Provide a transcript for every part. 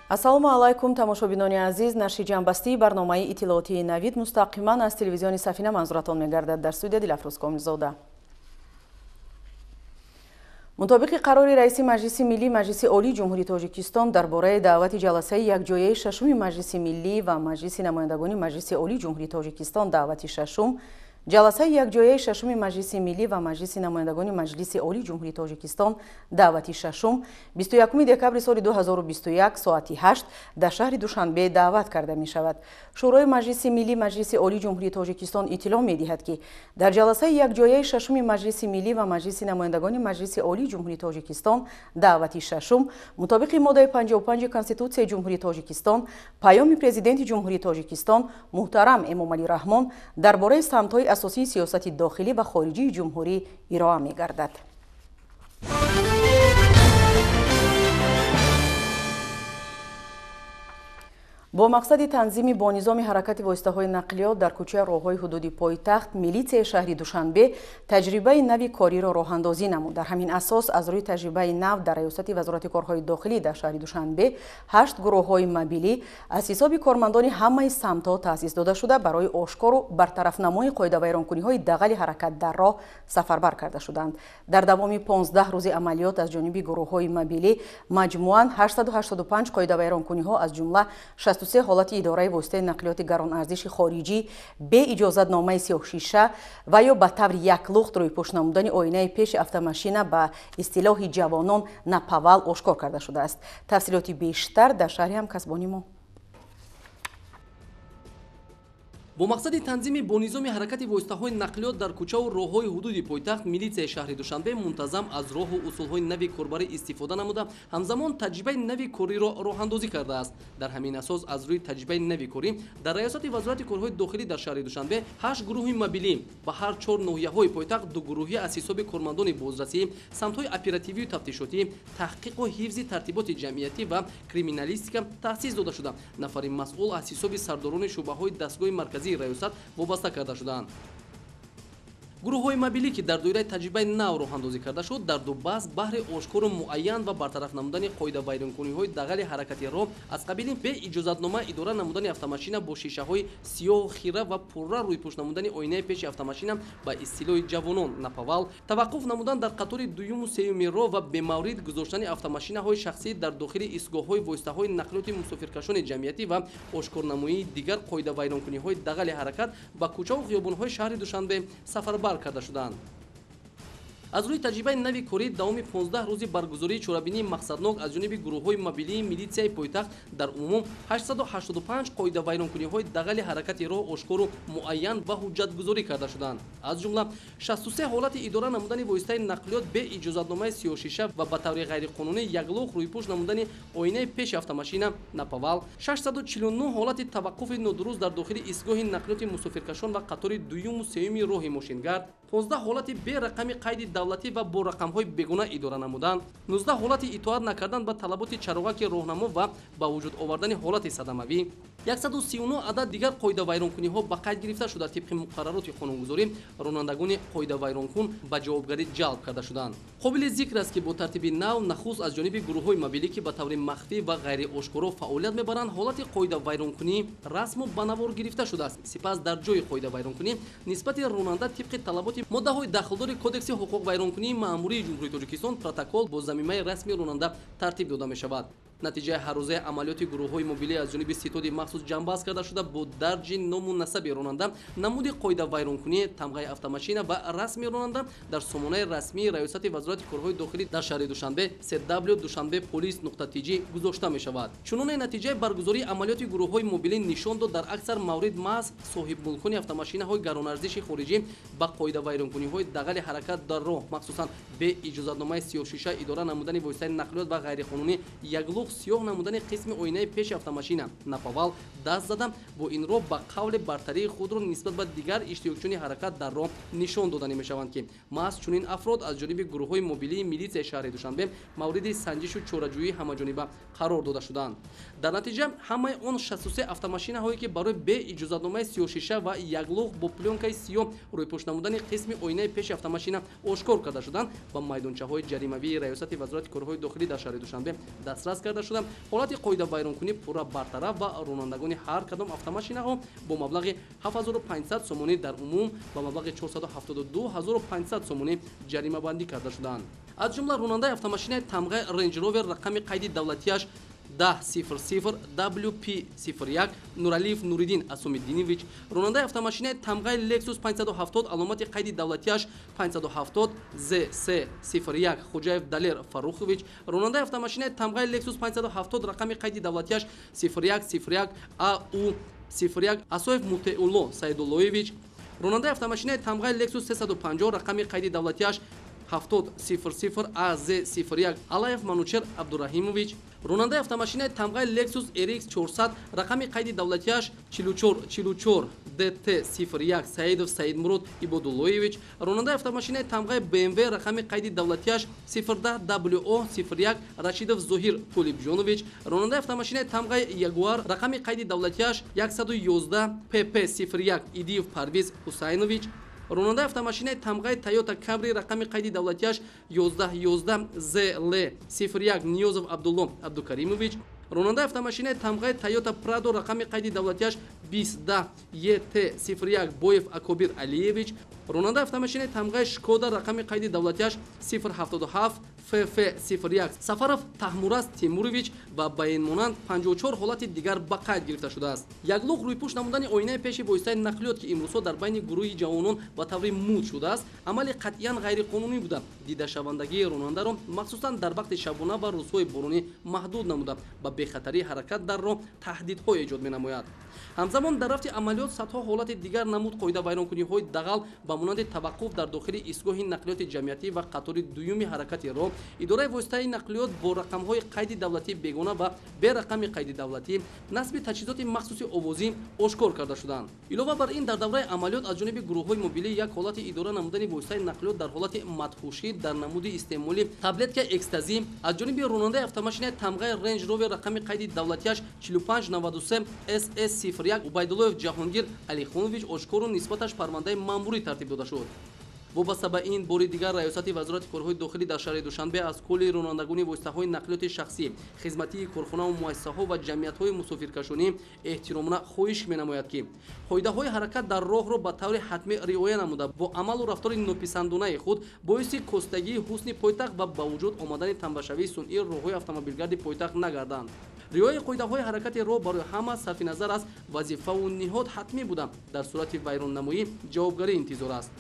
ассалому алайкум тамошобинони азиз, нашри ҷанбастии барномаи иттилоотии навид мустақиман аз телевизиони Сафина манзуратон мегардад. дар студия Дилафрӯз Комилзода. мутобиқи қарори раиси маҷлиси миллии маҷлиси олии ҷумҳурии тоҷикистон дар бораи даъвати ҷаласаи якҷояи шашуми маҷлиси миллӣ ва маҷлиси намояндагони маҷлиси олии ҷумҳурии тоҷикистон даъвати шашум, ҷаласаи якҷояи шашуми маҷлиси миллӣ ва маҷлиси намояндагони маҷлиси олии ҷумҳурии тоҷикистон даъвати шашум 21 декабри соли 2021 соати 8 дар шаҳри Душанбе даъват карда мешавад. шӯрои маҷлиси миллии маҷлиси олии ҷумҳурии тоҷикистон иттилоъ медиҳад ки дар ҷаласаи якҷояи шашуми маҷлиси миллӣ ва маҷлиси намояндагони маҷлиси олии ҷумҳурии тоҷикистон даъвати шашум мутобиқи моддаи 55 конститутсияи ҷумҳурии тоҷикистон паёми президенти ҷумҳурии тоҷикистон муҳтарам Эмомалӣ Раҳмон дар бораи самтҳои асосии сиёсати дохилӣ ва хориҷии ҷумҳурӣ ироа мегардад. бо мақсади танзими бонизоми ҳаракати воситаҳои нақлиёт дар кӯча роҳҳои ҳудуди пойтахт милитсияи шаҳри Душанбе таҷрибаи нави кориро роҳандозӣ намуд. дар ҳамин асос аз рӯи таҷрибаи нав дар раёсати вазорати корҳои дохилӣ дар шаҳри Душанбе 8 гурӯҳҳои мобилӣ аз ҳисоби кормандони ҳамаи самтҳо таъсис дода шуда барои ошкору бартарафнамои қоидавайронкуниҳои дағали ҳаракат дар роҳ сафарбар карда шуданд. дар давоми 15 рӯзи амалиёт аз ҷониби гурӯҳҳои мобилӣ маҷмуан 885 қоидавайронкуниҳо аз ҷумла 63 ҳолати идораи воситаи нақлиёти гаронарзиши хориҷӣ бе иҷозатномаи сиёҳшиша ва ё ба таври яклухт рӯйпӯш намудани оинаи пеши автомашина ба истилоҳи ҷавонон напавал ошкор карда шудааст. тафсилоти бештар дар шаҳри ҳамкасбони мо. бо мақсади танзими бо низоми ҳаракати воситаҳои нақлиёт дар кӯчаву роҳҳои ҳудуди пойтахт милитсияи шаҳри Душанбе мунтазам аз роҳу усулҳои нави корбарӣ истифода намуда ҳамзамон таҷрибаи нави кориро роҳандозӣ кардааст. дар ҳамин асос аз рӯи таҷрибаи нави корӣ дар раёсати вазорати корҳои дохилӣ дар шаҳри Душанбе 8 гурӯҳи мобилӣ ба ҳар 4 ноҳияҳои пойтахт 2 гурӯҳӣ аз ҳисоби кормандони бозрасӣ, самтҳои оперативию тафтишотӣ, таҳқиқу ҳифзи тартиботи ҷамъиятӣ ва криминалистика таъсис дода шуда нафари масъул аз ҳисоби сардорони шуъбаҳои дастгоҳи марказии раёсат вобаста карда шуданд. гурӯҳҳои мобилӣ ки дар доираи таҷрибаи нав роҳандозӣ карда шуд дар ду баҳс баҳри ошкору муайян ва бартараф намудани қоидавайронкуниҳои дағали ҳаракати роҳ аз қабили бе иҷозатнома идора намудани автомашина бо шишаҳои сиёҳу хира ва пурра рӯйпӯш намудани оинаи пеши автомашина ба истилоҳи ҷавонон напавал таваққуф намудан дар қатори дуюму сеюми роҳ ва бемаврид гузоштани автомашинаҳои шахсӣ дар дохили истгоҳҳои воситаҳои нақлиёти мусофиркашони ҷамъиятӣ ва ошкорнамоии дигар қоидавайронкуниҳои дағали ҳаракат ба кӯчаву хиёбонҳои шаҳри Душанбе сафарбар карда шуданд. аз рӯи таҷрибаи нави корӣ давоми 15 рӯзи баргузории чорабинии мақсаднок аз ҷониби гурӯҳҳои мобилии милитсияи пойтахт дар умум 885 қоидавайронкуниҳои дағали ҳаракати роҳ ошкору муайян ва ҳуҷҷатгузорӣ карда шуданд. аз ҷумла 63 ҳолати идора намудани воситаи нақлиёт бе иҷозатномаи сиёҳшиша ва ба таври ғайриқонунӣ яглох рӯйпӯш намудани оинаи пеши автомашина напавал, 649 ҳолати таваққуфи нодуруст дар дохили истгоҳи нақлиёти мусофиркашон ва қатори дуюму сеюми роҳи мошингард, 15 ҳолати бе рақами қайди давлатӣ ва бо рақамҳои бегуна идора намудан, 19 ҳолати итоат накардан ба талаботи чароғаки роҳнамо ва ба вуҷуд овардани ҳолати садамавӣ, 139 адад дигар қоидавайронкуниҳо ба қайд гирифта шуда тибқи муқаррароти қонунгузорӣ ронандагони қоидавайронкун ба ҷавобгарӣ ҷалб карда шуданд. қобили зикр аст ки бо тартиби нав нахуст аз ҷониби гурӯҳҳои мобилӣ ки ба таври махфӣ ва ғайриошкоро фаъолият мебаранд ҳолати қоидавайронкунӣ расму ба навор гирифта шудааст. сипас дар ҷои қоидавайронкунӣ нисбати ронанда тибқи талаботи моддаҳои дахлдори кодекси ҳуқуқ вайронкунии маъмурии ҷумҳурии Тоҷикистон протокол бо замимаи расми ронанда тартиб дода мешавад. натиҷаи ҳаррӯзаи амалиёти гурӯҳҳои мобилӣ аз ҷониби ситоди махсус ҷамъбаст карда шуда бо дарҷи ному насаби ронанда, намуди қоидавайронкунӣ, тамғаи автомашина ва расми ронанда дар сомонаи расмии раёсати вазорати корҳои дохилӣ дар шаҳри Душанбе www.dushanbepolice.tg гузошта мешавад. чуноне натиҷаи баргузории амалиёти гурӯҳҳои мобилӣ нишон дод дар аксар маврид маҳз соҳибмулкони автомашинаҳои гаронарзиши хориҷӣ ба қоидавайронкуниҳои дағали ҳаракат дар роҳ махсусан бе иҷозатномаи сиёҳшиша идора намудани воситаи нақлиёт ва ғайриқонунӣ яглух сиёҳ намудани қисми оинаи пеши автомашина напавал даст зада бо ин роҳ ба қавли бартарии худро нисбат ба дигар иштирокчиёни ҳаракат дар роҳ нишон доданӣ мешаванд ки маҳз чунин афрод аз ҷониби гурӯҳҳои мобилии милитсияи шаҳри Душанбе мавриди санҷишу чораҷӯии ҳамаҷониба қарор дода шуданд. дар натиҷа ҳамаи он 63 автомашинаҳое ки барои бе иҷозатномаи сиёҳшиша ва яглух бо плёнкаи сиёҳ рӯйпӯш намудани қисми оинаи пеши автомашина ошкор карда шуданд ба майдончаҳои ҷаримавии раёсати вазорати корҳои дохилӣ дар шаҳри Душанбе дастрас карда карда шуда ҳолати қоидавайронкунӣ пурра бартараф ва ронандагони ҳар кадом автомашинаҳо бо маблағи 7500 сомонӣ дар умум ба маблағи 472500 сомонӣ ҷаримабандӣ карда шуданд. аз ҷумла ронандаи автомашинаи тамғаи Range Rover рақами қайди давлатияш 1000 WP01 Нуралиев Нуриддин Асомиддинович, ронандаи автомашинаи тамғаи Lexus 570 аломати қайди давлатияш 570 ZC01 Хуҷаев Далер Фарухович, ронандаи автомашинаи тамғаи Lexus 570 рақами қайди давлатияш 0101 AU01 Асоев Мутеулло Саидуллоевич, ронандаи автомашинаи тамғаи Lexus 350 рақами қайди давлатияш 7000 AZ01 Алаев Манучер Абдураҳимович, ронандаи автомашинаи тамғаи Lexus RX 400 рақами қайди давлатияш 44 DT01 Саидов Саидмурод Ибодуллоевич, ронандаи автомашинаи тамғаи BMW рақами қайди давлатияш 0WO01 Рашидов Зоҳир Толибҷонович, ронандаи автомашинаи тамғаи Ягуар рақами қайди давлатияш 111 PP01 Идиев Парвиз Ҳусайнович, ронандаи автомашинаи тамғаи Toyota Camry рақами қайди давлатияш 11 ZL01 Ниёзов Абдулло Абдукаримович, ронандаи автомашинаи тамғаи Toyota Prado рақами қайди давлатияш 20 ET01 Боев Акобир Алиевич, ронандаи автомашинаи тамғаи Шкода рақами қайди давлатияш 077 FF01 Сафаров Таҳмураз Тимурович ва ба ин монанд 54 ҳолати дигар ба қайд гирифта шудааст. Яглух рӯйпӯш намудани оинаи пеши воҳистаи нақлиёт ки имрӯзҳо дар байни гурӯҳи ҷавонон ба таври мӯд шудааст, амали қатъиян ғайриқонунӣ буда дидашавандагии ронандаро махсусан дар вақти шабона ва рӯзҳои боронӣ маҳдуд намуда ба бехатарии ҳаракат дар роҳ таҳдидҳо эҷод менамояд. ҳамзамон дар рафти амалиёт садҳо ҳолати дигар намуд қоидавайронкуниҳои дағал ба монанди таваққуф дар дохили истгоҳи нақлиёти ҷамъиятӣ ва қатори дуюми ҳаракати роҳ, идораи воситаи нақлиёт бо рақамҳои қайди давлатӣ бегона ва берақами қайди давлатӣ, насби таҷҳизоти махсуси овозӣ ошкор карда шуданд. Илова бар ин дар давраи амалиёт аз ҷониби гурӯҳҳои мобилӣ як ҳолати идора намудани воситаи нақлиёт дар ҳолати мадҳушӣ дар намуди истеъмоли таблетка экстазӣ аз ҷониби ронандаи автомашинаи тамғаи Range Rover рақами қайди давлатияш 4593 SS01 Убайдуллоев Ҷаҳонгир Алихонович ошкору нисбаташ парвандаи маъмурӣ тартиб дода шуд. вобаста ба ин бори дигар раёсати вазорати корҳои дохилӣ дар шаҳри Душанбе аз кӯли ронандагони воситаҳои нақлиёти шахсӣ, хизматии корхонаву муассисаҳо ва ҷамъиятҳои мусофиркашонӣ эҳтиромона хоҳиш менамояд ки қоидаҳои ҳаракат дар роҳро ба таври ҳатмӣ риоя намуда бо амалу рафтори нописандунаи худ боиси костагии ҳусни пойтахт ва ба вуҷуд омадани танбашавии сунъии роҳҳои автомобилгарди пойтахт нагарданд. риояи қоидаҳои ҳаракати роҳ барои ҳама сарфи назар аст вазифаву ниҳод ҳатмӣ буда дар сурати вайроннамоӣ ҷавобгарӣ интизор аст.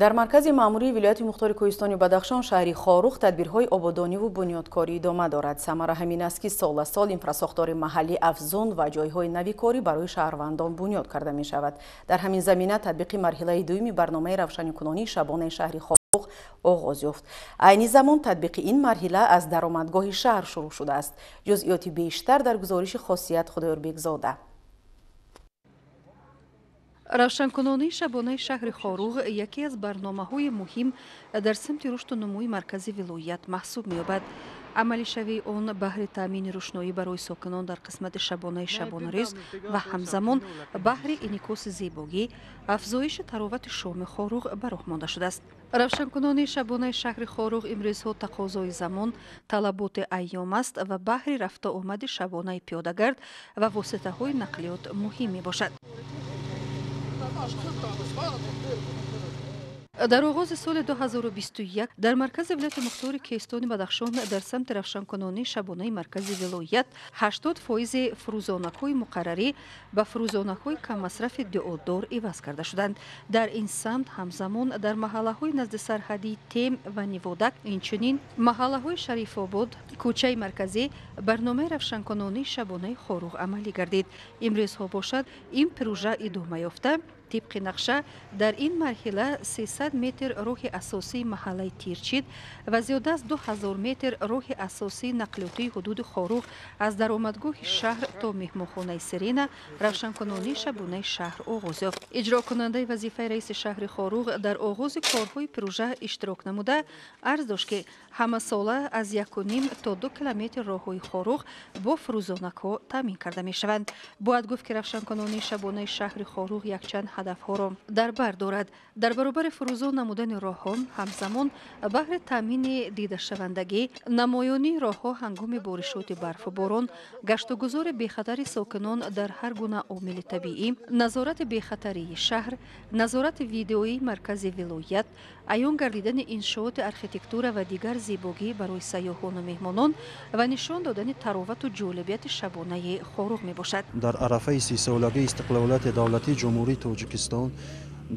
дар маркази маъмурии вилояти мухтори кӯҳистони Бадахшон шаҳри Хорух тадбирҳои ободониву бунёдкорӣ идома дорад. самара ҳамин аст ки соласол инфрасохтори маҳаллӣ афзун ва ҷойҳои нави корӣ барои шаҳрвандон бунёд карда мешавад. дар ҳамин замина тадбиқи марҳилаи дуюми барномаи равшанкунонии шабонаи шаҳри Хорух оғоз ёфт. айни замон тадбиқи ин марҳила аз даромадгоҳи шаҳр шурӯъ шудааст. ҷузъиёти бештар дар гузориши Хосият Худоёрбекзода. равшанкунонии шабонаи шаҳри Хорух яке аз барномаҳои муҳим дар самти рушду нумӯи маркази вилоят маҳсуб меёбад. амалишавии он баҳри таъмини рӯшноӣ барои сокинон дар қисмати шабонаи шабонарӯз ва ҳамзамон баҳри инъикоси зебогӣ афзоиши таровати шоми Хорух ба роҳ монда шудааст. равшанкунонии шабонаи шаҳри Хорух имрӯзҳо тақозои замон, талаботи айём аст ва баҳри рафта омади шабонаи пиёдагард ва воситаҳои нақлиёт муҳим мебошад. дар оғози соли 2021 дар маркази вилояти мухтори кӯҳистони Бадахшон дар самти равшанкунонии шабонаи маркази вилоят 80% фурӯзонакҳои муқаррарӣ ба фурӯзонакҳои каммасрафи дуодор иваз карда шуданд. дар ин самт ҳамзамон дар маҳаллаҳои назди сарҳадии Тем ва Ниводак, инчунин маҳаллаҳои Шарифобод, кӯчаи марказӣ барномаи равшанкунонии шабонаи Хорух амалӣ гардид. имрӯзҳо бошад ин пирӯжа идома ёфта. طبق نقشه در این مرحله 300 متر راه اساسی محله تیرچید و زیاده از 2000 متر راه اساسی نقلیاتی حدود خاروخ از درآمدگاه شهر تا مهمانخانه سرینا روشنکنانی شبانه شهر آغاز یافت. اجرا کننده وظیفه رئیس شهر خاروخ در آغاز کارهای پروژه اشتراک نموده عرض داشت که همه ساله از 1.5 تا 2 کیلومتر راههای خاروخ با فروزانک‌ها تامین کرده می‌شوند. باید گفت که روشنکنانی شبانه شهر خاروخ یک چند ҳадафҳоро дар бар дорад. дар баробари фурӯзон намудани роҳҳо ҳамзамон баҳри таъмини дидашавандагӣ, намоёнии роҳҳо ҳангоми боришоти барфу борон, гаштугузори бехатари сокинон дар ҳар гуна омили табиӣ, назорати бехатарии шаҳр, назорати видеоии маркази вилоят, аён гардидани иншооти архитектура ва дигар зебогӣ барои сайёҳону меҳмонон ва нишон додани таровату ҷолибияти шабонаи хоруғ мебошад. дар арафаи 30-солагии истиқлолияти давлатии ҷумҳурии Тоҷикистон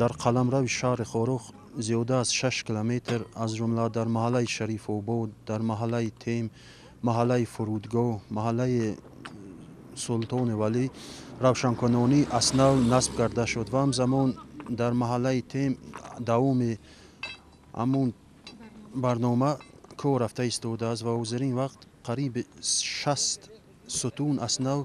дар қаламрави шаҳри Хоруғ зиёда аз 6 километр аз ҷумла дар маҳаллаи Шарифобод, дар маҳаллаи Тем, маҳаллаи Фурудгоҳ, маҳаллаи Султони Валӣ равшанкунонӣ аз нав насб карда шуд ва ҳамзамон дар маҳаллаи Тем давоми ҳамун барнома кор рафта истодааст ва ҳозирин вақт қариби 60 сутун аз нав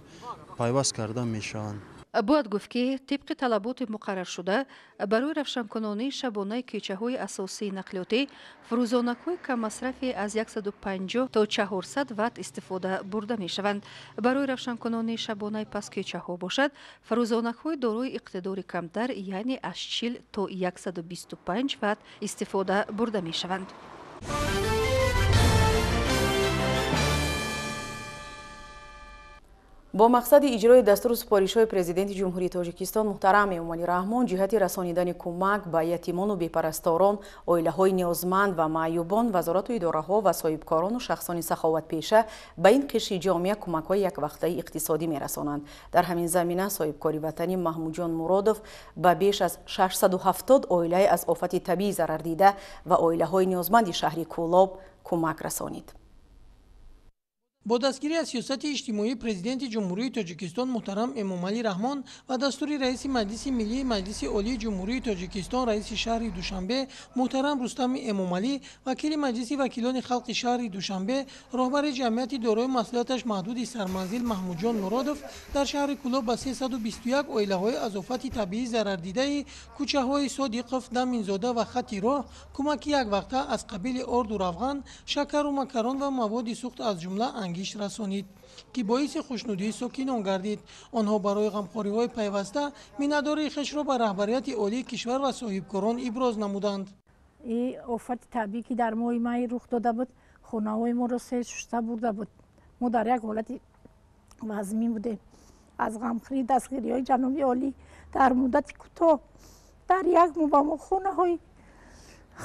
пайваст карда мешаванд. бояд гуфт ки тибқи талаботи муқарраршуда барои равшанкунонии шабонаи кӯчаҳои асосии нақлиётӣ фурӯзонакҳои каммасрафи аз 150 то 400 ватт истифода бурда мешаванд. барои равшанкунонии шабонаи паскӯчаҳо бошад фурӯзонакҳои дорои иқтидори камтар, яъне аз 40 то 125 ватт истифода бурда мешаванд. бо мақсади иҷрои дастури супоришҳои президенти ҷумҳурии Тоҷикистон муҳтарам Эмомалӣ Раҳмон ҷиҳати расонидани кӯмак ба ятимону бепарасторон, оилаҳои ниёзманд ва маъюбон, вазорату идораҳо ва соҳибкорону шахсони саховатпеша ба ин қишри ҷомеа кӯмакҳои яквақтаи иқтисодӣ мерасонанд. дар ҳамин замина соҳибкори ватанӣ Маҳмудҷон Муродов ба беш аз 670 оилаи аз офати табиӣ зарардида ва оилаҳои ниёзманди шаҳри Кӯлоб кӯмак расонид. бо дастгирӣ аз сиёсати иҷтимоии президенти ҷумҳурии Тоҷикистон муҳтарам Эмомалӣ Раҳмон ва дастури раиси Маҷлиси Миллии Маҷлиси Олии Ҷумҳурии Тоҷикистон раиси шаҳри Душанбе муҳтарам Рустами Эмомалӣ, вакили Маҷлиси вакилони халқи шаҳри Душанбе, роҳбари ҷамъияти дорои маслиҳаташ маҳдуди сарманзил Маҳмудҷон Муродов дар шаҳри Кӯлоб ба 321 оилаҳои аз офати табиӣ зарардидаи кӯчаҳои Содиқов, Даминзода ва Хати Роҳ кӯмаки яквақта аз қабили орду равған, шакару макарон ва маводи сӯхт аз ҷумла ангишт расонид, ки боиси хушнудии сокинон гардид. онҳо барои ғамхориҳои пайваста миннатдории хешро ба раҳбарияти олии кишвар ва соҳибкорон иброз намуданд. ин офати табиӣ ки дар моҳи май рух дода буд, хонаҳои моро сел шушта бурда буд. мо дар як ҳолати вазмин будем. аз ғамхори дастгириҳои ҷаноби олӣ дар муддати кӯтоҳ дар як мо ба мо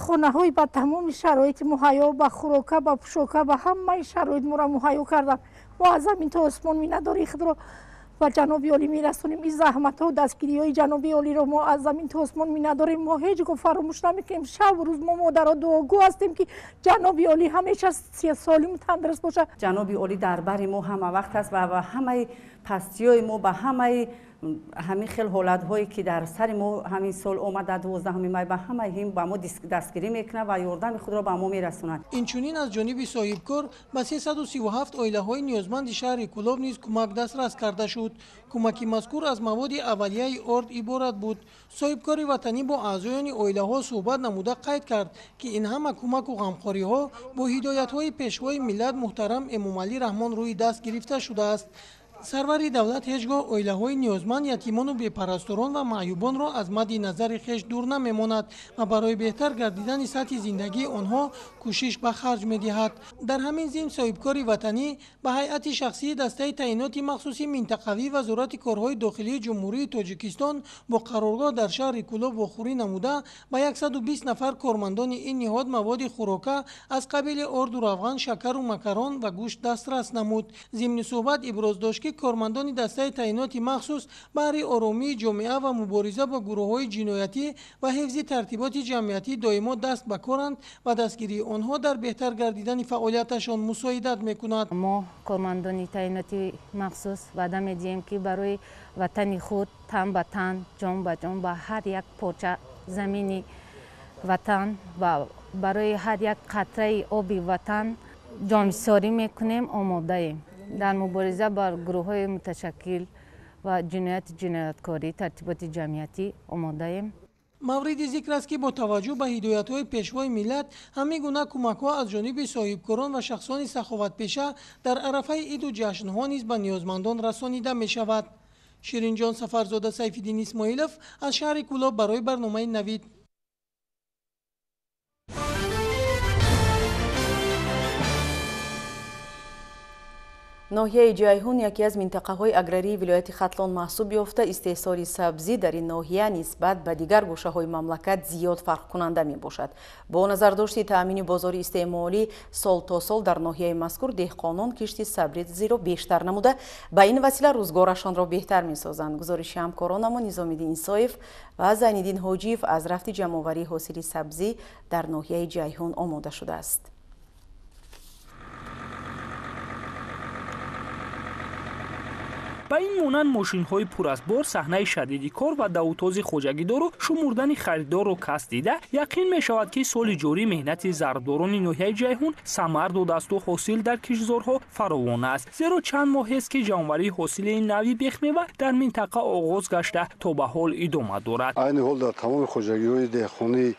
хонаҳои ба тамоми шароити муҳайё, ба хӯрока, ба пӯшока, ба ҳамаи шароит моро муҳайё карданд. мо аз замин то осмон миннатдории худро ба ҷаноби олӣ мерасонем. ин заҳматҳо дастгириҳои ҷаноби олиро мо аз замин то осмон миннатдорем. мо ҳеҷ гоҳ фаромӯш намекунем. шабу рӯз мо модаро дуогӯ ҳастем ки ҷаноби олӣ ҳамеша солиму тандруст бошад. ҷаноби олӣ дар бари мо ҳама вақт аст ва ба ҳамаи пастиҳои мо, ба ҳамаи ҳамин хел ҳолатҳое ки дар сари мо ҳамин сол омада 12 май ба ҳамаи ҳин ба мо дастгирӣ мекунад ва ёрдами худро ба мо мерасонад. инчунин аз ҷониби соҳибкор ба 337 оилаҳои ниёзманди шаҳри Кӯлоб низ кӯмак дастрас карда шуд. кӯмаки мазкур аз маводи аввалияи орд иборат буд. соҳибкори ватанӣ бо аъзоёни оилаҳо суҳбат намуда қайд кард ки ин ҳама кӯмаку ғамхориҳо бо ҳидоятҳои пешвои миллат муҳтарам Эмомалӣ Раҳмон рӯи даст гирифта шудааст. сарвари давлат ҳеҷ гоҳ оилаҳои ниёзманд, ятимону бепарасторон ва маъюбонро аз мадди назари хеш дур намемонад ва барои беҳтар гардидани сатҳи зиндагии онҳо кӯшиш ба харҷ медиҳад. дар ҳамин зимн соҳибкори ватанӣ ба ҳайати шахсии дастаи таъиноти махсуси минтақавии вазорати корҳои дохилии ҷумҳурии Тоҷикистон бо қароргоҳ дар шаҳри Кӯлоб вохӯрӣ намуда ба 120 нафар кормандони ин ниҳод маводи хӯрока аз қабили орду равған, шакару макарон ва гӯшт дастрас намуд. зимни суҳбат иброз дошт ки кормандони дастаи таъиноти махсус баҳри оромии ҷомеа ва мубориза ба гурӯҳҳои ҷиноятӣ ва ҳифзи тартиботи ҷамъиятӣ доимо даст ба коранд ва дастгирии онҳо дар беҳтар гардидани фаъолияташон мусоидат мекунад. мо кормандони таъиноти махсус ваъда медиҳем ки барои ватани худ тан ба тан, ҷон ба ҷон ба ҳар як порча замини ватан ва барои ҳар як қатраи оби ватан ҷонисорӣ мекунем, омодаем. дар мубориза ба гурӯҳҳои муташаккил ва ҷинояткорӣ, тартиботи ҷамъиятӣ омодаем. мавриди зикр аст ки бо таваҷҷӯҳ ба ҳидоятҳои пешвои миллат ҳамин гуна кӯмакҳо аз ҷониби соҳибкорон ва шахсони саховатпеша дар арафаи иду ҷашнҳо низ ба ниёзмандон расонида мешавад. شیرینجان سفرزاده سیفالدین اسماعیلوف از شهر کولاب برای برنامه نوید. ناحیه جیهون یکی از منطقه‌های اگراری ولایت ختلان محسوب یافته استحصال سبزی در این ناحیه نسبت به دیگر گوشه‌های مملکت زیاد فرق کننده میباشد. با نظرداشت تأمین بازار استعمالی سال تا سال در ناحیه مذکور دهقانان کشت سبزی را بیشتر نموده به این وسیله روزگارشان را بهتر میسازند. گزارش همکارانمان نظامی‌الدین صایف و زین‌الدین حاجیف از رفت جمع‌آوری حاصل سبزی در ناحیه جیهون آماده شده است. با این مانند ماشین‌های پر از بار صحنه شدیدی کار و داوطاز خوجگیدار و شمردن خریدار را کسب دیده یقین می‌شود که سال جاری مهنت زردداران ناحیه جیهون ثمر داده است و حاصل در کشتزارها فراوان است، زیرا چند ماه است که جمع‌آوری حاصل این نوع بیخمیوه در منطقه آغاز گشته تا به حال ادامه دارد. این حال در تمام خوجگی‌های دهقانی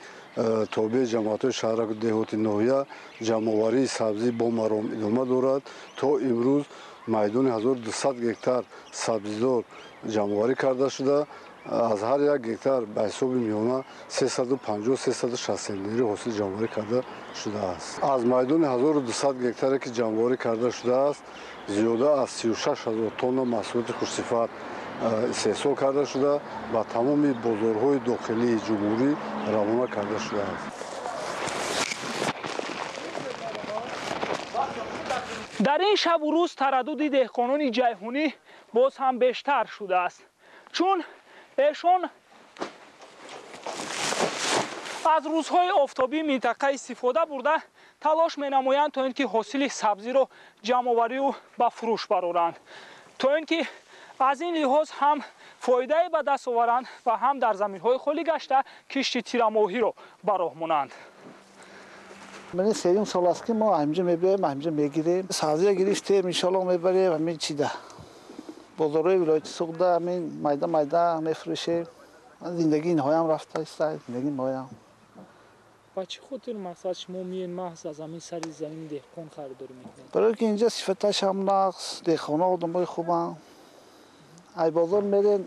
تابع جماعت شهر دهات ناحیه جمع‌آوری سبزی با مرام ادامه دارد. تا امروز میدان 1200 گکتار سبزیزار جمع‌آوری کرده شده. از هر یک گکتار به حساب میانه 350-360 لیره حاصل جمع‌آوری کرده شده است. از میدان 1200 گکتاری که جمع‌آوری کرده شده است زیاده از 36000 تن محصولات خوشصفت استحصال کرده شده و تمام بازارهای داخلی جمهوری روانه کرده شده است. در این شب و روز تردد دهقانان جیهونی باز هم بیشتر شده است، چون ایشان از روزهای آفتابی منطقه استفاده برده تلاش می‌نمایند تا اینکه حاصل سبزی را جمع‌آوری و به فروش برآورند، تا اینکه از این لحاظ هم فایده به دست آورند و هم در زمین‌های خالی گشته کشت تیرماهی را به راه مانند. من سریم سال است که ما همینجا میبریم، همینجا میگیریم، سبزی گرفتیم ان شاء الله میبریم همین چیده بازارهای ولایت سوخته همین میده میفروشیم. زندگی اینها هم رفته است، زندگی ما هم. با چه خاطر مثلا شما میین محض از همین سر زمین دهقان خریداری میکنید؟ برای که اینجا صفتش هم نقص، دهقانا آدمای خوبن. ای بازار میرین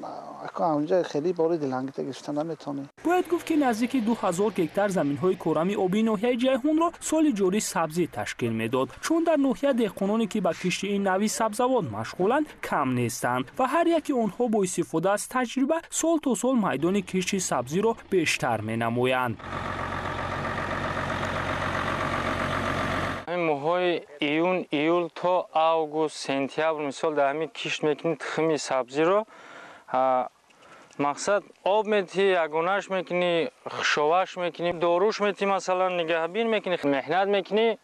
اونجا خیلی باری دلانگیته گرفتن نمیتونی. باید گفت که نزدیک 2000 گکتار زمین‌های کرمی آبی ناحیه جیهون را سال جاری سبزی تشکیل میداد، چون در ناحیه دهقانانی که به کشت این نوع سبزوات مشغولند کم نیستند و هر یکی آنها با استفاده از تجربه سال تا سال میدان کشت سبزی را بیشتر مینمایند. ماهای ایول تا اوگوست سپتامبر مثال در همین کشت میکنید تخم سبزی رو. مقصد آب میتی، یگانش میکنی، خشاوش میکنی، داروش میتی، مثلا نگهبین میکنی، مهنت میکنی،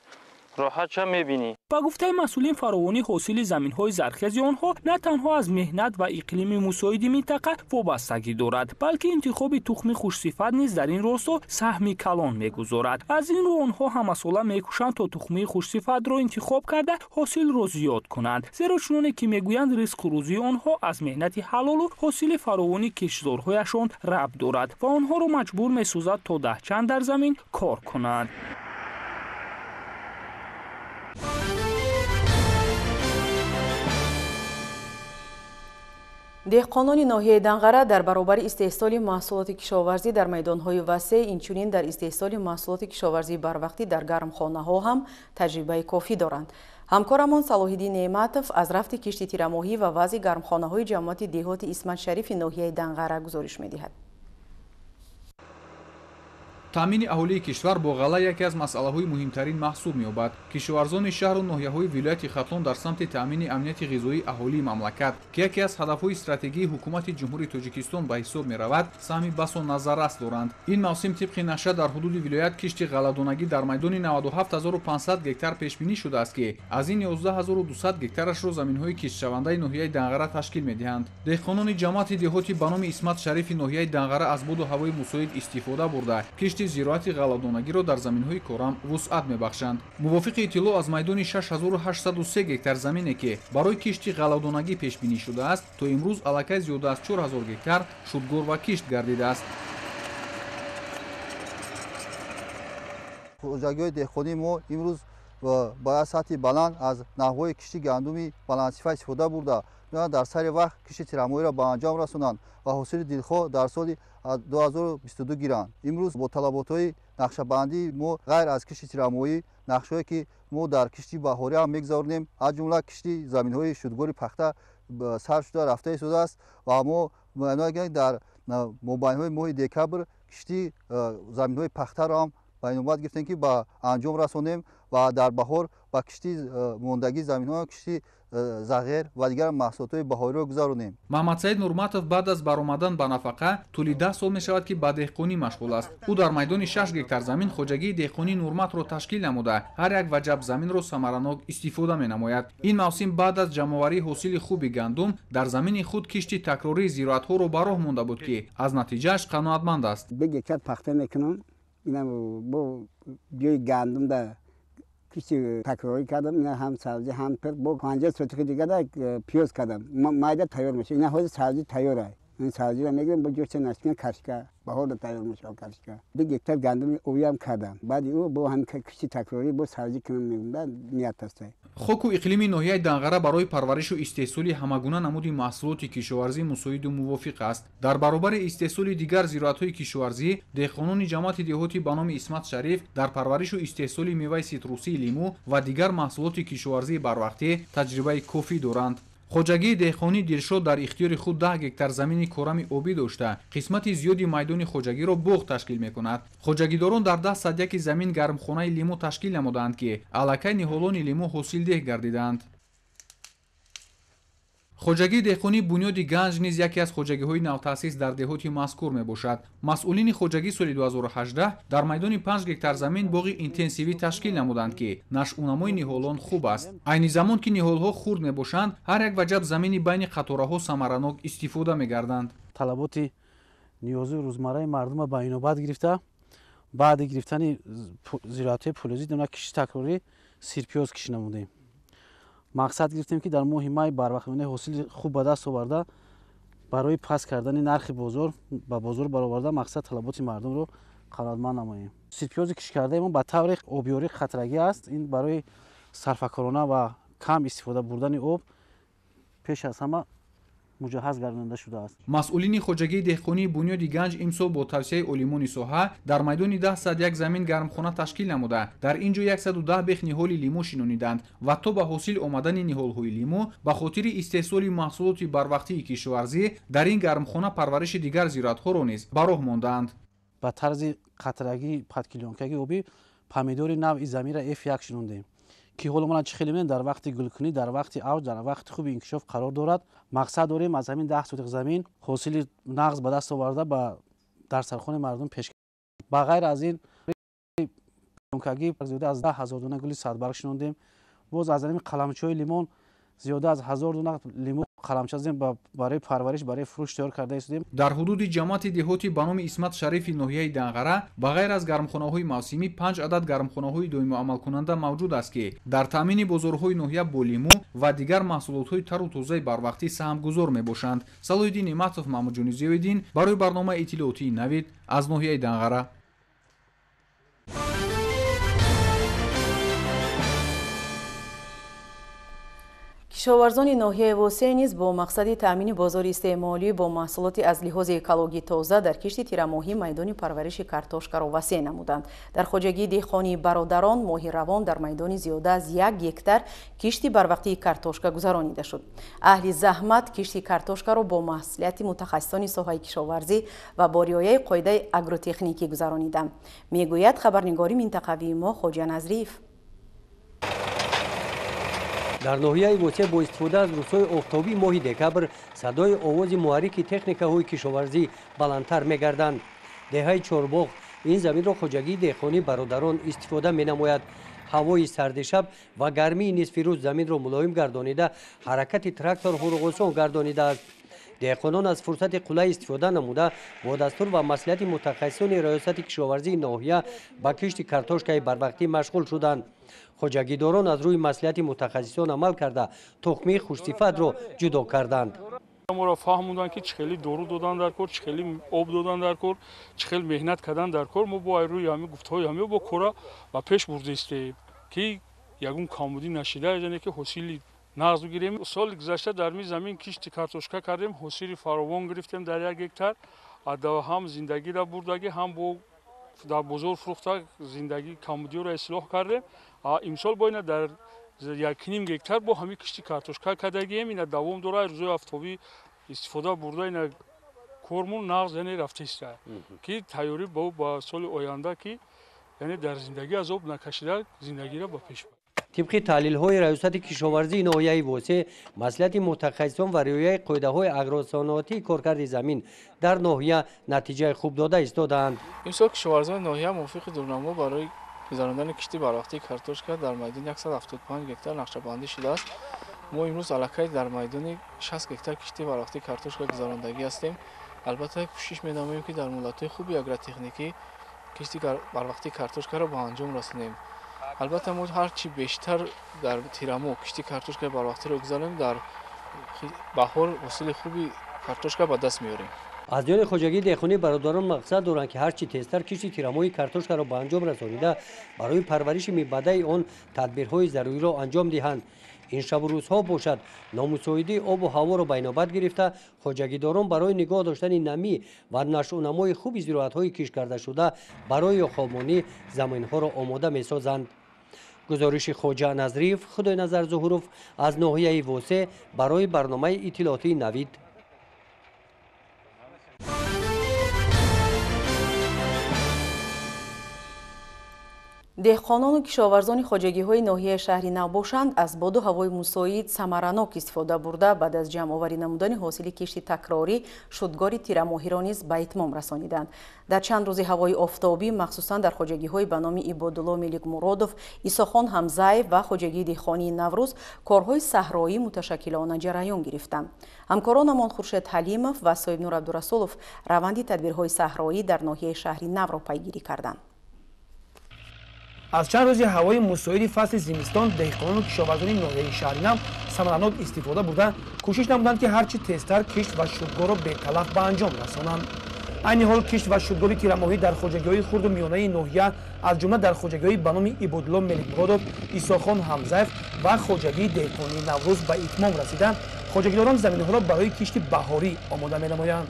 راحت چه میبینی. با گفته مسئولین فراوانی حاصل زمین‌های زرخیز آنها نه تنها از مهنت و اقلیم مساعد منطقه وابستگی دارد، بلکه انتخاب تخم خوش‌صفت نیز در این راستا سهمی کلان میگذارد. از این رو آنها همساله میکوشند تا تخم خوش‌صفت را انتخاب کرده حاصل را زیاد کنند، زیرا چنانه که میگویند رزق روزی آنها از مهنت حلال و حاصل فراوانی کشتزارهایشان ربط دارد و آنها را مجبور میسازد تا ده چند در زمین کار کنند. دهقانان ناحیه دنغره در برابر استحصال محصولات کشاورزی در میدان‌های وسیع، اینچنین در استحصال محصولات کشاورزی بروقتی در گرمخانه‌ها هم تجربه کافی دارند. همکارمان صلاح‌الدین نعمتوف از رفت کشت تیرماهی و وضع گرمخانه‌های جماعت دهات اسمت شریف ناحیه دنغره گزارش می‌دهد. تامین اهالی کشور با غله یکی از مسائل مهمترین محسوب می‌یابد. کشاورزان شهر و ناحیه‌های ولایت ختلان در سمت تامین امنیت غذایی اهالی مملکت که یکی از هدف‌های استراتژی حکومت جمهوری تاجیکستان به حساب می‌رود، سهمی بس و نظر دارند. این موسم طبق نشر در حدود ولایت کشت غله‌دانگی در میدان 97500 گکتار پیش بینی شده است که از این 11200 گکتارش را زمین‌های کشتشونده ناحیه دنغره تشکیل می‌دهند. دهقانان جماعت دهاتی به نام اسمت شریف ناحیه دنغره از باد و هوای مساعد استفاده برده زراعت غله‌دانگی را در زمین‌های کرم وسعت می‌بخشند. موافق اطلاع از میدان 6803 گکتار زمینی که برای کشت غله‌دانگی پیش بینی شده است، تا امروز الکی زیاده از 4000 گکتار شودگار و کشت گردیده است. خوجگی‌های دهقانی ما امروز با سطح بلند از نحوه کشت گندمی بلندصفه استفاده برده در سر وقت کشت تیرامویی را به انجام رسانند و حاصل دلخواه در سال 2022 گیرند. امروز با طلبات‌های نقشه‌بندی ما غیر از کشت تیرامویی نقشه‌ای که ما در کشتی بهاری هم می‌گذاریم، از جمله کشتی زمین‌های شودگوری پخته سر شده رفته شده است و ما در مابین‌های ماه دکبر کشتی زمین‌های پخته را هم بین‌آمد گرفتیم که به انجام رسانیم و در بهار با کشتی موندگی زمین‌ها کشتی زغیر و دیگر محصولات بهاری را گذرانیم. محمد سعید نورمатов بعد از برآمدن به نفقه طولی 10 سال می‌شود که به دهقانی مشغول است. او در میدان 6 گکتار زمین خوجگی دهقانی نورمат را تشکیل نموده هر یک وجب زمین را ثمرانок استفاده می‌نماید. این موسم بعد از جمع‌آوری حاصل خوبی گندم در زمین خود کشتی تکراری زراعت‌ها را به راه مانده بود که از نتیجهش قناعتمند است. به گکتار پخته می‌کنم. اینا با جای گندم در کشتی تکراری کردم. اینا هم سبزی هم پر با 50 سوتک دیگه در پیاز کردم. مایده تیار میشه. اینا حاضر سبزی تیاره. این سبزی را میگیریم با جوش نشکن کشکه بهار تیار میشه کشکه. 2 گکتار گندم اویی هم کردم. بعد او با هم کشتی تکراری با سبزی کنم میگم نیت است. خاک و اقلیم ناحیه دنغره برای پرورش و استحصال همگونه نمود محصولات کشاورزی مساعد و موافق است. در برابر استحصال دیگر زراعت‌های کشاورزی، دهقانان جماعت دهاتی به نام اسمت شریف در پرورش و استحصال میوه سیتروسی لیمو و دیگر محصولات کشاورزی بروقتی تجربه کافی دارند. خوجگی دهقانی دلشاد در اختیار خود 10 گکتار زمین کرم آبی داشته قسمت زیادی میدان خوجگی را باغ تشکیل میکند. خوجگیداران در 10 صدیک زمین گرمخانه لیمو تشکیل نمودند که الکی نهالان لیمو حاصل ده گردیدند. خوجگی دهقانی بنیاد گنج نیز یکی از خوجگی‌های نوتأسیس در دهات مذکور میباشد. مسئولین خوجگی سال 2018 در میدان 5 گکتار زمین باغ اینتنسیوی تشکیل نمودند که نشأونمای نهالان خوب است. عین زمان که نهال‌ها خرد میباشند هر یک وجب زمین بین قطاره‌ها ثمرانок استفاده میگردند. طلبات نیازی روزمره مردم با اینوبت گرفته بعد گرفتن زراعت فلزی در کشت تکراری سیرپیاز کش نمودیم. مقصد گرفتیم که در ماه می بر وقت حاصل خوب به دست آورده برای پس کردن نرخ بازار با بازار برآورده مقصد طلبات مردم رو قناعتمند نماییم. سیرپیاز کش کرده ما به طور آبیاری خطرگی است. این برای صرفه‌کارانه و کم استفاده بردن آب پیش از همه مجهز گردانده شده است. مسئولین خوجگی دهقانی بنیاد گنج امسال با توصیه علیمان ساحه در میدان 10 صدیک زمین گرمخانه تشکیل نموده در اینجا 110 بیخ نهال لیمو شنونیدند و تا به حاصل آمدن نهال‌های لیمو به خاطر استحصال محصولات بروقتی کشاورزی در این گرمخانه پرورش دیگر زراعت‌ها را نیز به راه ماندند. به طرز قطرگی پتکیلونکگی آبی پامیدور نوع زمین را F1 شنوندیم که حالا ما چخیلمن در وقت گلکنی در وقت اوج در وقت خوب انکشاف قرار دارد. مقصد داریم از همین 10 سوتق زمین حاصل نغز به دست آورده با در سرخوان مردم پیش با غیر از این اونکگی زیاده از 10,000 دونه گل صدبرگ شنوندیم. باز از همین قلمچه‌های لیمون زیاده از 1000 دونه لیمو قلمچه زدیم برای پرورش برای فروش تیار کرده استیم. در حدود جماعت دهاتی به نام اسمت شریف ناحیه دنغره با غیر از گرمخانه‌های موسمی 5 عدد گرمخانه‌های دائمی عمل کننده موجود است که در تامین بازارهای ناحیه با لیمو و دیگر محصولات‌های تر و تازه بروقتی سهمگذار میباشند. صلاح‌الدین نعمتов محمودجان زیادین برای برنامه اطلاعاتی نوید از ناحیه دنغره. کشاورزان ناحیه واسع نیز با مقصد تامین بازار استعمالی با محصولات از لحاظ اکولوژی تازه در کشت تیرماهی میدان پرورش کارتوشکا را وسیع نمودند. در خوجگی دهقانی برادران ماه روان در میدان زیاده از 1 گکتار کشتی بروقتی کارتوشکا گذرانیده شد. اهل زحمت کشتی کارتوشکا را با مسئولیت متخصصان ساحه کشاورزی و با رعایت قاعده آگروتکنیکی گذرانیدند. میگوید خبرنگاری منطقوی ما خوجا نظریف. در ناحیه واسع با استفاده از روزهای آفتابی ماه دکبر صدای آواز محرک تکنیک‌های کشاورزی بلندتر می‌گردند. دهه چهارباغ این زمین را خوجگی دهقانی برادران استفاده می‌نماید. هوای سرد شب و گرمی نصف روز زمین را ملایم گردانیده حرکت تراکتورها را آسان گردانیده است. دهقانان از فرصت قله استفاده نموده با دستور و مصلحت متخصصان ریاست کشاورزی ناحیه به کشت کارتوشکای بروقتی مشغول شدند. خوجگیداران از روی مصلحت متخصصان عمل کرده تخمی خوشصفت را جدا کردند. ما را فهموندن که چخیلی دارو دادن در کار، چخیلی آب دادن در کار، چخیلی مهنت کردن در کار. ما با روی همین گفتهای همین با کورا و پیش برده استیم که یگون کامودی نشیده یعنی که حاصل нағз гирем. Соли гузашта дар ми замин кишти картошка кардем, ҳосили фаровон гирифтем дар 1 гектар. Ада ҳам зиндагиро бурдагӣ, ҳам бо дар бозор фурӯхта зиндагии камудиёро ислоҳ кардем. Имсол бо ина дар 1.5 гектар бо ҳамин кишти картошка кардагием. Ина давом дорад, рӯзои афтобӣ истифода бурда ина кормон нағз яъне рафта иста ки тайёрӣ ба соли оянда ки яъне дар зиндагӣ азоб накашида зиндагиро ба пеш бард. طبق تحلیل‌های ریاست کشاورزی ناحیه واسه مصلحت متخصصان و رعایت قاعده‌های آگروصنعتی کارکرد زمین در ناحیه نتیجه خوب داده ایستادند. امسال کشاورزان ناحیه موافق دورنما برای گذراندن کشتی برآورده کارتوشکا در میدان 175 گکتار نقشه‌بندی شده است. ما امروز علاقه در میدان 60 گکتار کشتی برآورده کارتوشکا گذراندگی هستیم. البته کوشش می‌نماییم که در مولدهای خوبی آگروتکنیکی کشتی برآورده کارتوشکا را به انجام رسانیم. البته ما هر چی بیشتر در تیرامو کشتی کارتوشکا برآورده را بگذاریم در بهار حاصل خوبی کارتوشکا به دست میاریم. از جانب خواجگی دهقانی برادران مقصد دارند که هر چی تیزتر کشتی تیراموی کارتوشکا را به انجام رسانیده برای پرورش میوه‌های آن تدبیرهای ضروری را انجام دهند. این شب و روزها باشد نامساعدی آب و هوا را بینابت گرفته خواجگیداران برای نگاه داشتن نمی و نشو و نمای خوب زراعت‌های کش کرده شده برای خامانی زمین‌ها را آماده می‌سازند. گزارش خواجه نظریف خدای نظر ظهوروف از ناحیه واسه برای برنامه اطلاعاتی نوید. деҳқонону кишоварзони хоҷагиҳои ноҳияи шаҳри нав бошанд аз боду ҳавои мусоид самаранок истифода бурда баъд аз ҷамъоварӣ намудани ҳосили кишти такрорӣ шудгори тирамоҳиро низ ба итмом расониданд. дар чанд рӯзи ҳавои офтобӣ махсусан дар хоҷагиҳои ба номи ибодулло меликмуродов, исохон ҳамзаев ва хоҷагии деҳқонии наврӯз корҳои саҳроӣ муташаккилона ҷараён гирифтанд. ҳамкоронамон хуршед ҳалимов ва соҳибнур абдурасулов раванди тадбирҳои саҳроӣ дар ноҳияи шаҳри навро пайгирӣ карданд. аз чанд рӯзи ҳавои мусоиди фасли зимистон деҳқонону кишоварзони ноҳияи шаҳри нав самаранок истифода бурда кӯшиш намуданд ки ҳарчи тезтар кишт ва шудгорро беталаф ба анҷом расонанд. айни ҳол кишт ва шудгори тирамоҳӣ дар хоҷагиҳои хурду миёнаи ноҳия аз ҷумла дар хоҷагиҳои ба номи ибодулло меликмуродов, исохон ҳамзаев ва хоҷагии деҳқонии наврӯз ба итмом расида хоҷагидорон заминҳоро барои кишти баҳорӣ омода менамоянд.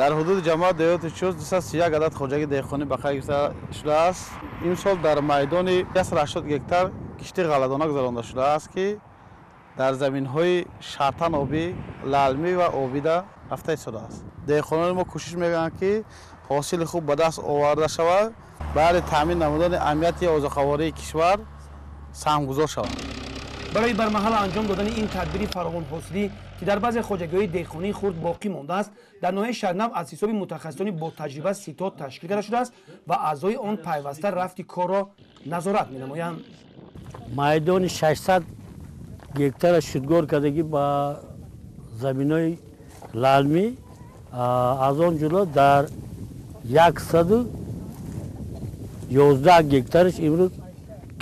дар ҳудуди ҷамоати деҳоти чӯз 231 адад хоҷагии деҳқонӣ ба қайд гирифта шудааст. имсол дар майдони 180 гектар кишти ғалладона гузаронда шудааст ки дар заминҳои шартан обӣ, лалмӣ ва обида рафта истодааст. деҳқонони мо кӯшиш мекунанд ки ҳосили хуб ба даст оварда шавад, баъди таъмин намудани амнияти озоқавории кишвар саҳмгузор шавад. барои бармаҳал анҷом додани ин тадбири фаровонҳосилӣ ки дар баъзе хоҷагиҳои деҳқонии хурд боқӣ мондааст, дар ноҳияи шаҳрнав аз ҳисоби мутахассисони бо таҷриба ситод ташкил карда шудааст ва аъзои он пайваста рафти корро назорат менамоянд. майдони 600 гектара шудгор кардагӣ ба заминои лалмӣ, аз он ҷудо дар 111 гектараш имрӯз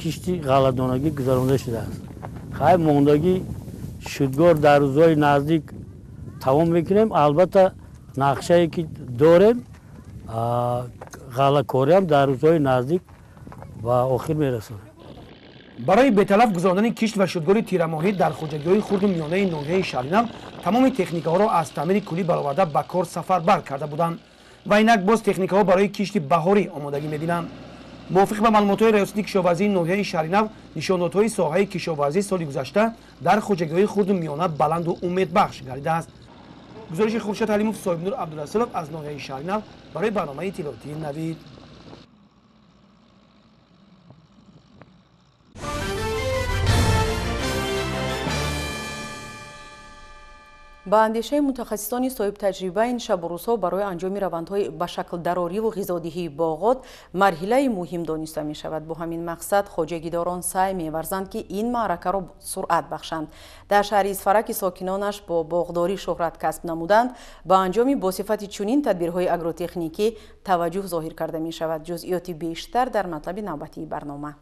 кишти ғалладонагӣ гузаронда шудааст. хай мондагӣ шудгор дар рӯзҳои наздик тамом мекунем. албатта нақшае ки дорем ғаллакориам дар рӯзҳои наздик ба охир мерасонем. барои беталаф гузарондани кишт ва шудгори тирамоҳӣ дар хоҷагиҳои хурду миёнаи ноҳияи шаҳри нав тамоми техникаҳоро аз таъмири куллӣ бароварда ба кор сафарбар карда буданд ва инак боз техникаҳо барои кишти баҳорӣ омодагӣ медиҳанд. мувофиқ ба маълумотҳои раёсати кишоварзии ноҳияи шаҳри нав, нишондодҳои соҳаи кишоварзӣ соли гузашта дар хоҷагиҳои хурду миёна баланду умедбахш гардидааст. гузориши хуршед ҳалимов, соҳибнур абдурасулов аз ноҳияи шаҳри нав барои барномаи иттилоотии навид. ба андешаи мутахассисони соҳибтаҷриба ин шабу рӯзҳо барои анҷоми равандҳои ба шаклдарориву ғизодиҳии боғот марҳилаи муҳим дониста мешавад. бо ҳамин мақсад хоҷагидорон саъй меварзанд ки ин маъракаро суръат бахшанд. дар шаҳри Исфара ки сокинонаш бо боғдорӣ шӯҳрат касб намуданд, ба анҷоми босифати чунин тадбирҳои агротехникӣ таваҷҷӯҳ зоҳир карда мешавад. ҷузъиёти бештар дар матлаби навбатии барнома.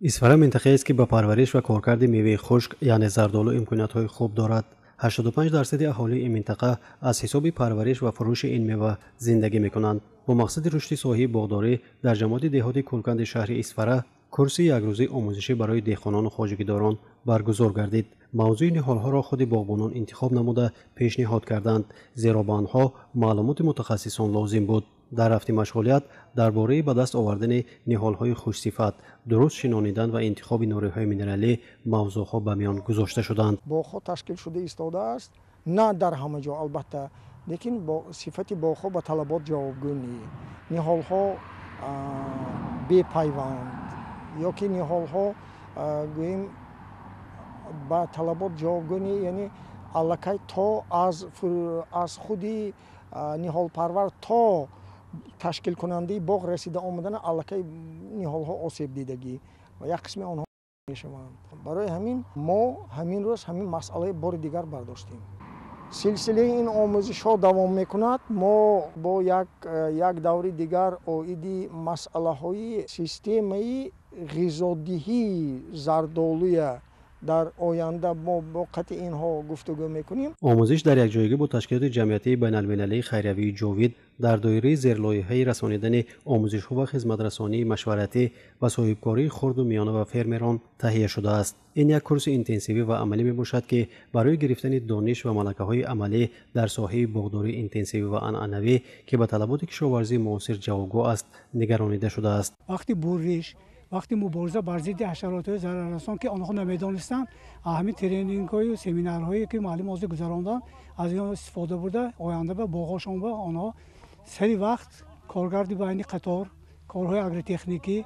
исфара минтақаест ки ба парвариш ва коркарди меваи хушк яъне зардолу имкониятҳои хуб дорад. 85% аҳолии ин минтақа аз ҳисоби парвариш ва фурӯши ин мева зиндагӣ мекунанд. бо мақсади рушди соҳаи боғдорӣ дар ҷамоати деҳоти кӯлканди шаҳри Исфара کورس یک روزه آموزشی برای دهقانان و خواجگیداران برگزار گردید. موضوع نهال‌ها را خود باغبانان انتخاب نموده پیشنهاد کردند، زیرا به آنها معلومات متخصصان لازم بود. در هفته مشغولیت درباره به دست آوردن نهال‌های خوش‌صفت، درست شنانیدن و انتخاب نوری‌های مینرالی موضوعها به میان گذاشته شدند. باغ‌ها تشکیل شده ایستاده است، نه در همه جا البته، لیکن با صفت باغ‌ها به طلبات جوابگو نیست. نهال‌ها بی پیوند یا که نهال‌ها گوییم با طلبات جوابگو نیست، یعنی الکی تا از خودی نهال پرور تا تشکیل کننده باغ رسیده آمدن الکی نهال‌ها آسیب دیدگی و یک قسم آنها میشوند. برای همین ما همین روز همین مسئله بار دیگر برداشتیم. سلسله این آموزش ها دوام میکند. ما با یک دوره دیگر اویدی مسئله های سیستمی غذادهی زردآلوی در آینده ما با قطع اینها گفتگو میکنیم. آموزش در یک جایگاه با تشکیلات جمعیتی بین المللی خیریوی جاوید در دایره زیرلایحه رسانیدن آموزش‌ها و خدمت‌رسانی مشورتی و صاحبکاری خرد و میانه و فرمران تهیه شده است. این یک کورس اینتنسیوی و عملی میباشد که برای گرفتن دانش و ملکه‌های عملی در ساحه باغداری اینتنسیوی و عنعنوی که به طلبات کشاورزی معاصر جوابگو است نگرانیده شده است. وقتی بورش، وقتی مبارزه بر ضد حشرات ضرررسان که آنها نمیدانستند، همین ترینینگ‌های و سمینارهایی که معلم از گذراندن از این استفاده برده آینده به باغ‌هاشون و آنها سری وقت کارگردی بین قطار، کارهای اگریتکنیکی،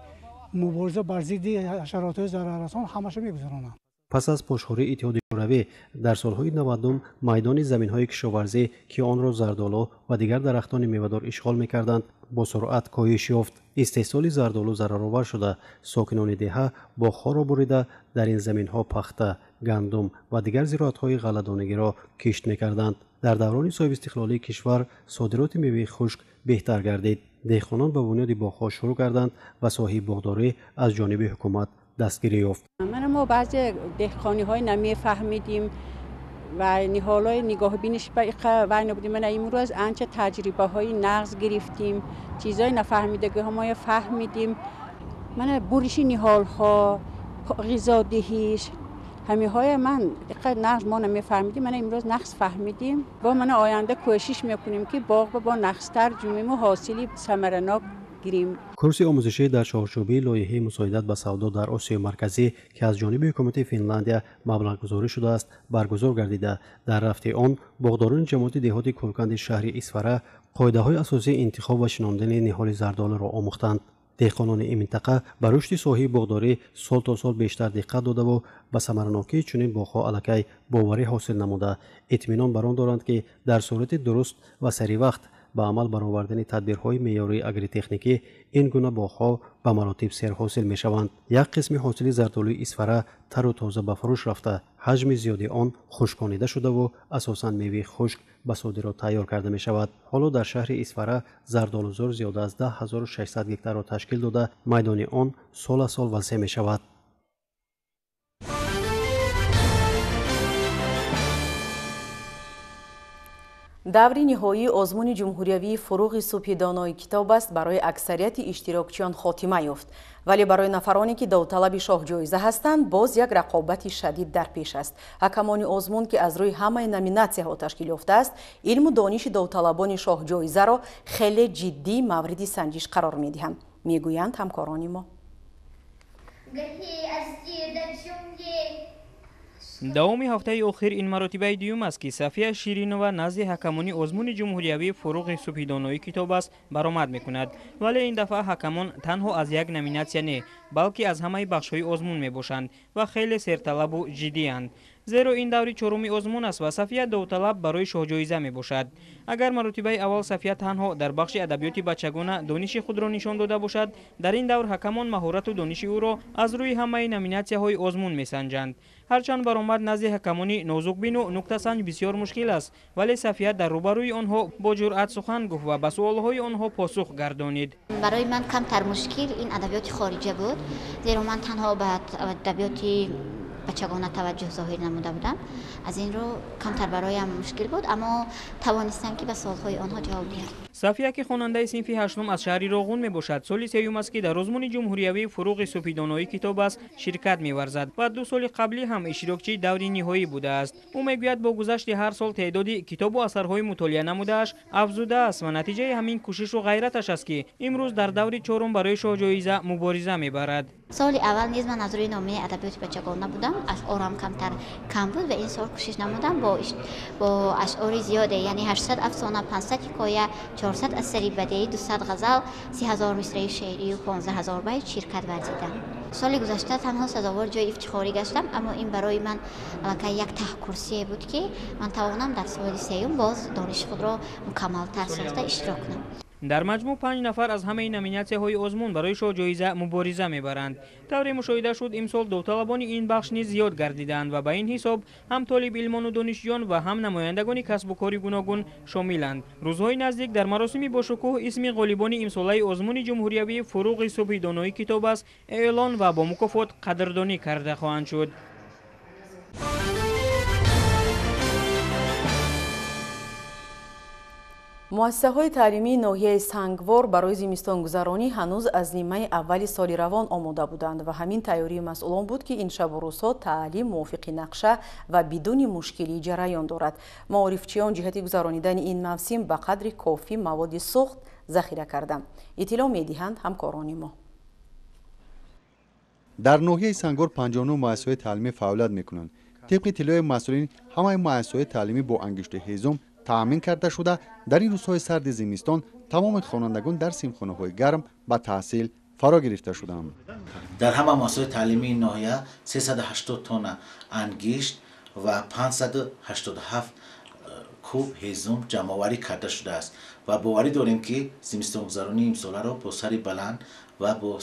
مبارزه بر ضد حشرات ضرررسان همش می‌گذرانند. پس از پشتوانه اتحاد شوروی در سالهای 90 میدان زمین‌های کشاورزی که آن را زردآلو و دیگر درختان میوه‌دار اشغال می‌کردند با سرعت کاهش یافت. استحصال زردآلو ضررآور شده، ساکنان دهه باغ‌ها را بریده در این زمین‌ها پخته، گندم و دیگر زراعت‌های غله‌دانگی را کشت می‌کردند. در دوران صاحب استقلالی کشور صادرات میوه خشک بهتر گردید. دهقانان به بنیاد باغ‌ها شروع کردند و ساحه باغداری از جانب حکومت دستگیری یافت. ما بعضی دهقانی‌های نمی‌فهمیدیم و نهال‌های نگاه بینش به وای نبودیم. من امروز آنچه تجربه‌های نقض گرفتیم، چیزای نفهمیدگی ما فهمیدیم. من بورشی نهال‌ها، غذادهیش همیهای من دقیق نقض ما نمی‌فهمیدیم. من امروز نقض فهمیدیم. با من آینده کوشش می‌کنیم که باغ با نقض‌تر جمعیم و حاصلی ثمرناک گیریم. کورس آموزشی در چارچوبه لایحه مساعدت به سودا در آسیای مرکزی که از جانب حکومت فنلاندیا مبلغ گذاری شده است برگزار گردیده. در رفته آن باغداران جماعت دهات کلکند شهر اسفره قاعده‌های اساسی انتخاب و شناختن نهال زردآلو را آموختند. دهقانان این منطقه به رشد ساحه باغداری سال تا سال بیشتر دقت داده و به ثمرناکی چنین باغ‌ها الکی باوری حاصل نموده اطمینان بر آن دارند که در صورت درست و سریع وقت به عمل برآوردن تدبیرهای معیاری اگریتکنیکی این گونه باغ‌ها به مراتب سیر حاصل می‌شوند. یک قسم حاصل زردآلوی اسفره تر و تازه به فروش رفته، حجم زیادی آن خشکانیده شده و اساساً میوه خشک به صادرات تیار کرده می‌شود. حالا در شهر اسفره زردآلوزار زیاده از 10600 هکتار را تشکیل داده، میدان آن سال از سال وسیع می‌شود. даври ниҳоии озмуни ҷумҳуриявии фуруғи субҳи донои китоб аст барои аксарияти иштирокчиён хотима ёфт, вале барои нафароне ки довталаби шоҳ-ҷоиза ҳастанд боз як рақобати шадид дар пеш аст. ҳакамони озмун ки аз рӯи ҳамаи номинатсияҳо ташкил ёфтааст, илму дониши довталабони шоҳ-ҷоизаро хеле ҷиддӣ мавриди санҷиш қарор медиҳанд, мегӯянд ҳамкорони мо. давоми ҳафтаи охир ин маротибаи дуюм аст ки сафия ширинова назди ҳакамони озмуни ҷумҳуриявии фуруғи субҳи донои китоб аст баромад мекунад, вале ин дафъа ҳакамон танҳо аз як номинатсия не, балки аз ҳамаи бахшҳои озмун мебошанд ва хеле серталабу ҷиддиянд. зеро ин даври чоруми озмун аст ва сафия довталаб барои шоҳҷоиза мебошад. агар маротибаи аввал сафия танҳо дар бахши адабиёти бачагона дониши худро нишон дода бошад, дар ин давр ҳакамон маҳорату дониши ӯро аз рӯи ҳамаи номинатсияҳои озмун месанҷанд. ҳарчанд баромад назди ҳакамони нозукбину нуктасанҷ бисёр мушкил аст, вале сафия дар рӯбарӯи онҳо бо ҷуръат сухан гуфт ва ба суолҳои онҳо посух гардонид. барои ман камтар мушкил ин адабиёти хориҷа буд, зеро ман танҳо ба адабиёти бачагона таваҷҷӯҳ зоҳир намуда будам. аз ин рӯ камтар бароям мушкил буд, аммо тавонистам ки ба суолҳои онҳо ҷавоб диҳам. صفیه که خواننده صنف هشتم از شهر روغون میباشد. سال سوم است که در آزمون جمهوریوی فروغ صبحی دانایی کتاب است شرکت می‌ورزد و 2 سال قبلی هم اشتراکچی دوری نهایی بوده است. او میگوید با گذشت هر سال تعداد کتاب و اثرهای مطالعه نموده‌اش افزوده است و نتیجه همین کوشش و غیرتش است که امروز در دور چهارم برای شاه جایزه مبارزه می‌برد. سال اول نیز من از روی نامه ادبیات بچگانه بودم، اشعارم کم بود و این سال کوشش نمودم با اشعار زیاده، یعنی 800 افسانه، 500 حکایه، 400 اثری بدیعی، 200 غزل، 30,000 مصرع شعری و 15,000 بیت شرکت ورزیدم. سال گذشته تنها سزاوار جای افتخاری گشتم، اما این برای من یک تحقرسی بود که من توانم در سال سوم باز دانش خود را مکمل‌تر ساخته اشتراک کنم. در مجموع 5 نفر از همه نامیناسی‌های آزمون برای شاه جایزه مبارزه می‌برند. طوری مشاهده شد امسال داوطلبان این بخش نیز زیاد گردیدند و به این حساب هم طالب علمان و دانشجویان و هم نمایندگان کسب و کار گوناگون شاملند. روزهای نزدیک در مراسمی با شکوه اسم غالبان امساله آزمون جمهوریوی فروغ صبحی دانایی کتاب است اعلان و با مکافات قدردانی کرده خواهند شد. مؤسسه‌های تعلیمی ناحیه سنگوار برای زمستانگذرانی هنوز از نیمه اولی سال روان آماده بودند و همین تیاری مسئولان بود که این شب و روزها تعلیم موافق نقشه و بدون مشکلی جریان دارد. معارفچیان جهت گذرانیدن این موسم به قدر کافی مواد سوخت ذخیره کردند. اطلاع می‌دهند همکاران ما. در ناحیه سنگوار 59 مؤسسه تعلیمی فعالیت می‌کنند. طبق اطلاع مسئولین همه مؤسسه‌های تعلیمی با انگشت هیزم تأمین کرده شده. در این روزهای سرد زمستان تمام خوانندگان در سیمخانه‌های گرم به تحصیل فرا گرفته شدند. در همه مؤسسه‌های تعلیمی ناحیه 380 تن انگشت و 587 کوب هیزم جمع‌آوری کرده شده است و باوری داریم که زمستانگذرانی امسال را با سر بلند و با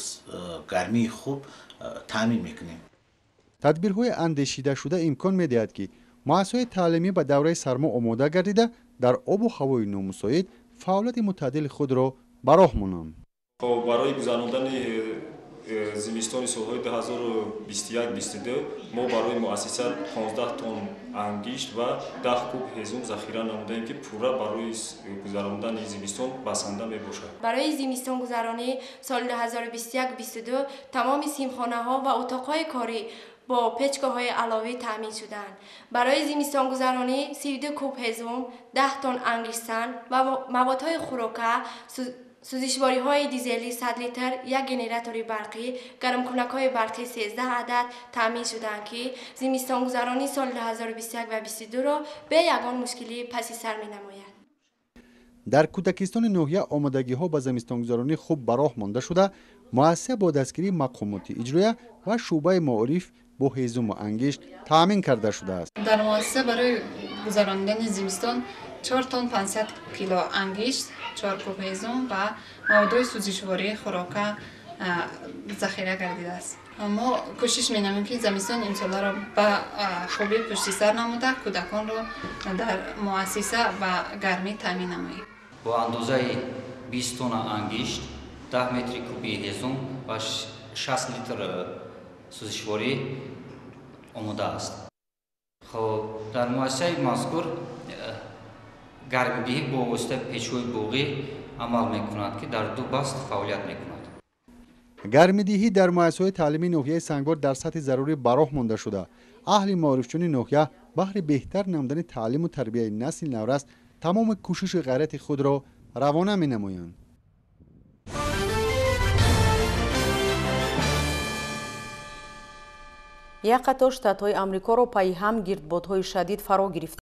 گرمی خوب تأمین می‌کنیم. تدبیرهای اندیشیده شده امکان می‌دهد که مؤسسه‌های تعلیمی به دوره سرما آماده گردیده در آب و هوای نامساعد فعالیت معتدل خود را به راه مانند. برای گذراندن زمستان سال‌های 2021-22 ما برای مؤسسه 15 تن انگشت و 10 کوب هیزم ذخیره نمودیم که پورا برای گذراندن زمستان بسنده میباشد. برای زمستان گذرانی سال 2021-22 تمام سیمخانه‌ها و اتاق‌های کاری با پچکه‌های علاوه تامین شدند. برای زمستان گذرانی 32 کوب هیزم، 10 تن انگشتن و موادهای خوراکه، سوزشواری‌های دیزلی 100 لیتر، یک گنراتور برقی، گرمکنک‌های برقی 13 عدد تامین شدند که زمستان گذرانی سال 2021 و 2022 را به یگان مشکلی پس سر می‌نماید. در کودکستان ناحیه آمادگی‌ها به زمستانگذرانی خوب به راه مانده شده. مؤسسه با دستگیری مقامات اجرایی و شعبه معارف با هیزم و انگشت تأمین کرده شده است. در مؤسسه برای گذراندن زمستان 4 تن 500 کیلو انگشت، 4 کوب هیزم و موادهای سوزشواری خوراکه ذخیره گردیده است. ما کوشش می‌نماییم که زمستان امسال را به خوبی پشت سر نموده کودکان را در مؤسسه و گرمی تامین نماییم. با اندازه 20 تن انگشت، 10 متر کوبی هیزم و 60 لیتر سوزشواری آماده است. خب در مؤسسه مذکور گرمدهی با واسطه پیچ‌های بوغی عمل می‌کند که در 2 بست فعالیت می‌کند. گرمدهی در مؤسسه‌های تعلیمی ناحیه سنگوار در سطح ضروری به راه مانده شده. اهل معارفچیان ناحیه بهر بهتر نمودن تعلیم و تربیت نسل نورست تمام کوشش و غیرت خود را روانه می‌نمایند. یک قطار شتات‌های آمریکا را پای هم گردبادهای شدید فرا گرفت.